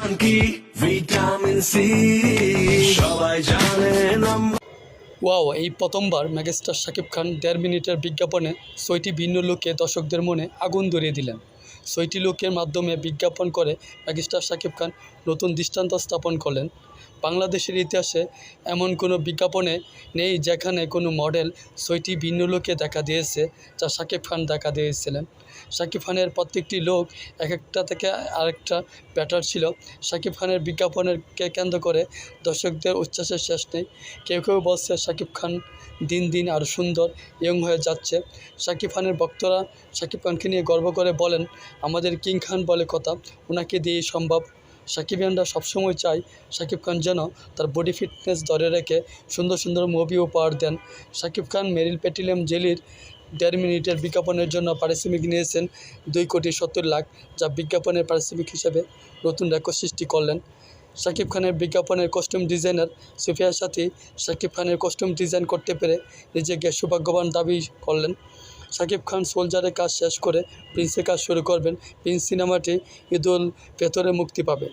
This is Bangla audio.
কি ভিটামিন সি সবাই জানেন ওয়াও, এই প্রথমবার মেগাস্টার শাকিব খান 1.5 মিনিটের বিজ্ঞাপনে 6টি ভিন্ন লুকে দর্শকদের মনে আগুন ধরিয়ে দিলেন। 6টি লুকের মাধ্যমে বিজ্ঞাপন করে মেগাস্টার শাকিব খান নতুন দৃষ্টান্ত স্থাপন করলেন। বাংলাদেশের ইতিহাসে এমন কোনো বিজ্ঞাপনে নেই যেখানে কোনো মডেল 6টি ভিন্ন লুকে দেখা দিয়েছে, যা শাকিব খান দেখা দিয়েছিলেন। শাকিব খানের প্রত্যেকটি লুক এক একটা থেকে আরেকটা বেটার ছিল। শাকিব খানের বিজ্ঞাপনকে কেন্দ্র করে দর্শকদের উচ্ছ্বাসের শেষ নেই। কেউ কেউ বলছে শাকিব খান দিন দিন আরও সুন্দর, ইয়ং হয়ে যাচ্ছে। শাকিব খানের ভক্তরা শাকিব খানকে নিয়ে গর্ব করে বলেন, আমাদের কিং খান বলে কথা, ওনাকে দিয়েই সম্ভব। শাকিবিয়ানরা সবসময় চায় শাকিব খান যেন তার বডি ফিটনেস ধরে রেখে সুন্দর সুন্দর মুভি উপহার দেন। শাকিব খান মেরিল পেট্রোলিয়াম জেলির 1.5 মিনিটের বিজ্ঞাপনের জন্য পারিশ্রমিক নিয়েছেন 2,70,00,000, যা বিজ্ঞাপনের পারিশ্রমিক হিসেবে নতুন রেকর্ড সৃষ্টি করলেন। শাকিব খানের বিজ্ঞাপনের কস্টিউম ডিজাইনার সুফিয়া সাথী শাকিব খানের কস্টিউম ডিজাইন করতে পেরে নিজেকে সৌভাগ্যবান দাবি করলেন। শাকিব খান সোলজারের কাজ শেষ করে প্রিন্সের কাজ শুরু করবেন। প্রিন্স সিনেমাটি ঈদুল ফিতরে মুক্তি পাবে।